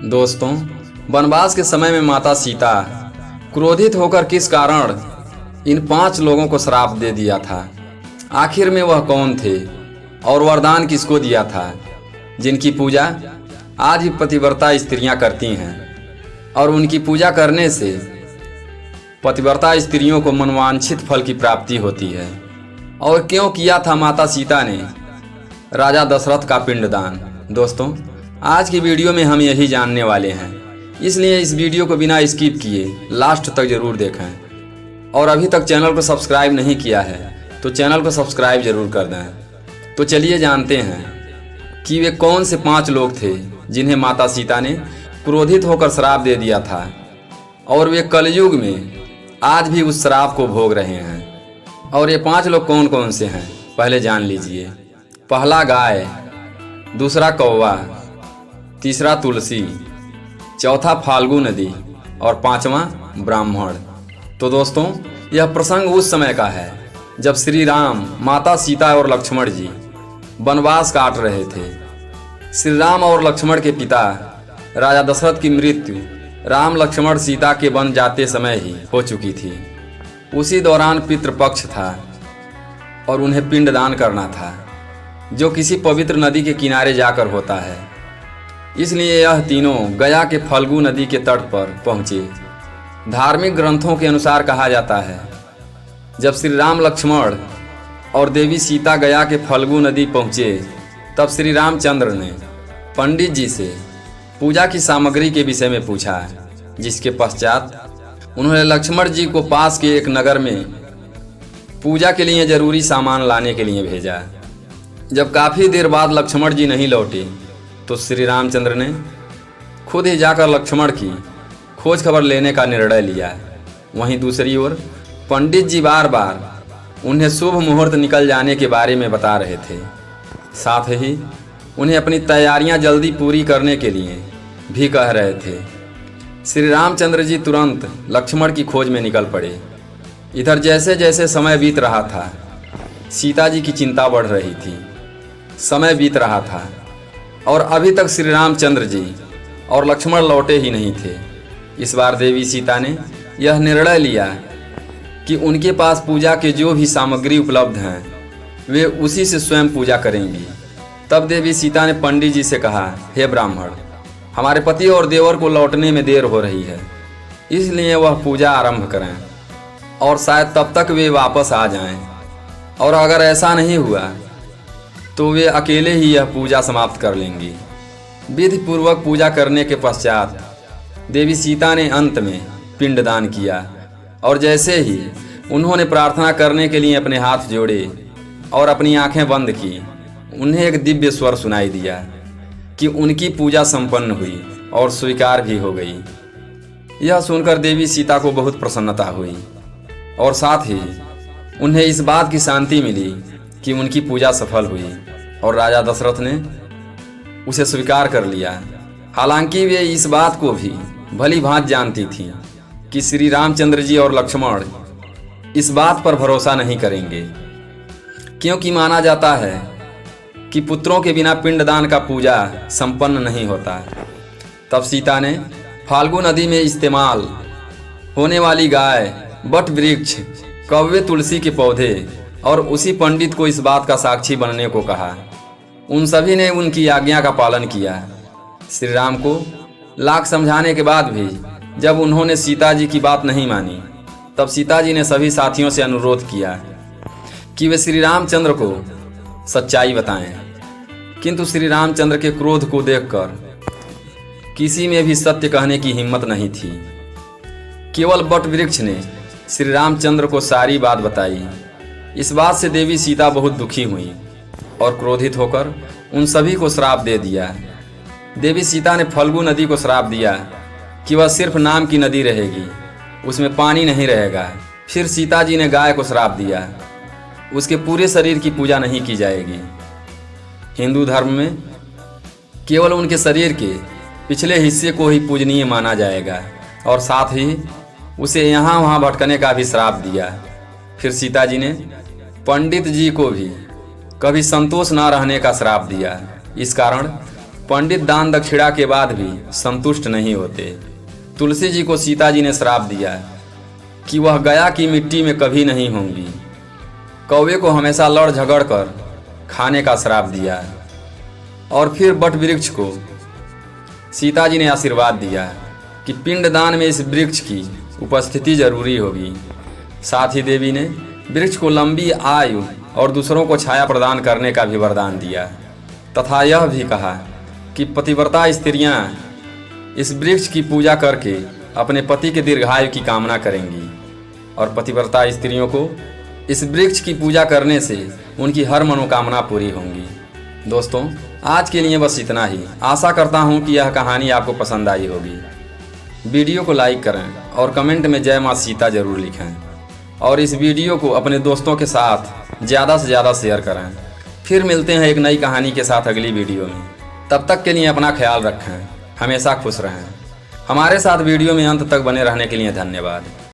दोस्तों, वनवास के समय में माता सीता क्रोधित होकर किस कारण इन 5 लोगों को श्राप दे दिया था। आखिर में वह कौन थे और वरदान किसको दिया था, जिनकी पूजा आज भी पतिव्रता स्त्रियां करती हैं और उनकी पूजा करने से पतिव्रता स्त्रियों को मनवांछित फल की प्राप्ति होती है। और क्यों किया था माता सीता ने राजा दशरथ का पिंडदान। दोस्तों, आज की वीडियो में हम यही जानने वाले हैं, इसलिए इस वीडियो को बिना स्किप किए लास्ट तक जरूर देखें। और अभी तक चैनल को सब्सक्राइब नहीं किया है तो चैनल को सब्सक्राइब जरूर कर दें। तो चलिए जानते हैं कि वे कौन से 5 लोग थे जिन्हें माता सीता ने क्रोधित होकर श्राप दे दिया था और वे कलयुग में आज भी उस श्राप को भोग रहे हैं। और ये 5 लोग कौन कौन से हैं, पहले जान लीजिए। पहला गाय, दूसरा कौवा, तीसरा तुलसी, चौथा फाल्गु नदी और 5वां ब्राह्मण। तो दोस्तों, यह प्रसंग उस समय का है जब श्री राम, माता सीता और लक्ष्मण जी वनवास काट रहे थे। श्री राम और लक्ष्मण के पिता राजा दशरथ की मृत्यु राम लक्ष्मण सीता के वन जाते समय ही हो चुकी थी। उसी दौरान पितृपक्ष था और उन्हें पिंडदान करना था, जो किसी पवित्र नदी के किनारे जाकर होता है। इसलिए यह तीनों गया के फल्गु नदी के तट पर पहुँचे। धार्मिक ग्रंथों के अनुसार कहा जाता है, जब श्री राम लक्ष्मण और देवी सीता गया के फल्गु नदी पहुँचे, तब श्री रामचंद्र ने पंडित जी से पूजा की सामग्री के विषय में पूछा, जिसके पश्चात उन्होंने लक्ष्मण जी को पास के एक नगर में पूजा के लिए जरूरी सामान लाने के लिए भेजा। जब काफ़ी देर बाद लक्ष्मण जी नहीं लौटे तो श्री रामचंद्र ने खुद ही जाकर लक्ष्मण की खोज खबर लेने का निर्णय लिया। वहीं दूसरी ओर पंडित जी बार बार उन्हें शुभ मुहूर्त निकल जाने के बारे में बता रहे थे। साथ ही उन्हें अपनी तैयारियां जल्दी पूरी करने के लिए भी कह रहे थे। श्री रामचंद्र जी तुरंत लक्ष्मण की खोज में निकल पड़े। इधर जैसे जैसे समय बीत रहा था, सीता जी की चिंता बढ़ रही थी। समय बीत रहा था और अभी तक श्री रामचंद्र जी और लक्ष्मण लौटे ही नहीं थे। इस बार देवी सीता ने यह निर्णय लिया कि उनके पास पूजा के जो भी सामग्री उपलब्ध हैं, वे उसी से स्वयं पूजा करेंगी। तब देवी सीता ने पंडित जी से कहा, हे ब्राह्मण, हमारे पति और देवर को लौटने में देर हो रही है, इसलिए वह पूजा आरंभ करें और शायद तब तक वे वापस आ जाएं। और अगर ऐसा नहीं हुआ तो वे अकेले ही यह पूजा समाप्त कर लेंगी। विधि पूर्वक पूजा करने के पश्चात देवी सीता ने अंत में पिंडदान किया और जैसे ही उन्होंने प्रार्थना करने के लिए अपने हाथ जोड़े और अपनी आंखें बंद की, उन्हें एक दिव्य स्वर सुनाई दिया कि उनकी पूजा संपन्न हुई और स्वीकार भी हो गई। यह सुनकर देवी सीता को बहुत प्रसन्नता हुई और साथ ही उन्हें इस बात की शांति मिली कि उनकी पूजा सफल हुई और राजा दशरथ ने उसे स्वीकार कर लिया। हालांकि वे इस बात को भी भली भांति जानती थीं कि श्री रामचंद्र जी और लक्ष्मण इस बात पर भरोसा नहीं करेंगे, क्योंकि माना जाता है कि पुत्रों के बिना पिंडदान का पूजा संपन्न नहीं होता। तब सीता ने फाल्गु नदी में इस्तेमाल होने वाली गाय, बट वृक्ष, कौवे, तुलसी के पौधे और उसी पंडित को इस बात का साक्षी बनने को कहा। उन सभी ने उनकी आज्ञा का पालन किया। श्री राम को लाख समझाने के बाद भी जब उन्होंने सीता जी की बात नहीं मानी, तब सीता जी ने सभी साथियों से अनुरोध किया कि वे श्री रामचंद्र को सच्चाई बताएं। किंतु श्री रामचंद्र के क्रोध को देखकर किसी में भी सत्य कहने की हिम्मत नहीं थी। केवल बट वृक्ष ने श्री रामचंद्र को सारी बात बताई। इस बात से देवी सीता बहुत दुखी हुई और क्रोधित होकर उन सभी को श्राप दे दिया। देवी सीता ने फल्गु नदी को श्राप दिया कि वह सिर्फ नाम की नदी रहेगी, उसमें पानी नहीं रहेगा। फिर सीता जी ने गाय को श्राप दिया, उसके पूरे शरीर की पूजा नहीं की जाएगी। हिंदू धर्म में केवल उनके शरीर के पिछले हिस्से को ही पूजनीय माना जाएगा और साथ ही उसे यहाँ वहाँ भटकने का भी श्राप दिया। फिर सीता जी ने पंडित जी को भी कभी संतोष ना रहने का श्राप दिया। इस कारण पंडित दान दक्षिणा के बाद भी संतुष्ट नहीं होते। तुलसी जी को सीता जी ने श्राप दिया कि वह गया की मिट्टी में कभी नहीं होंगी। कौवे को हमेशा लड़ झगड़ कर खाने का श्राप दिया। और फिर बट वृक्ष को सीता जी ने आशीर्वाद दिया कि पिंडदान में इस वृक्ष की उपस्थिति जरूरी होगी। साथ ही देवी ने वृक्ष को लंबी आयु और दूसरों को छाया प्रदान करने का भी वरदान दिया तथा यह भी कहा कि पतिव्रता स्त्रियां इस वृक्ष की पूजा करके अपने पति के दीर्घायु की कामना करेंगी और पतिव्रता स्त्रियों को इस वृक्ष की पूजा करने से उनकी हर मनोकामना पूरी होंगी। दोस्तों, आज के लिए बस इतना ही। आशा करता हूँ कि यह कहानी आपको पसंद आई होगी। वीडियो को लाइक करें और कमेंट में जय माँ सीता जरूर लिखें और इस वीडियो को अपने दोस्तों के साथ ज़्यादा से ज़्यादा शेयर करें। फिर मिलते हैं एक नई कहानी के साथ अगली वीडियो में। तब तक के लिए अपना ख्याल रखें, हमेशा खुश रहें। हमारे साथ वीडियो में अंत तक बने रहने के लिए धन्यवाद।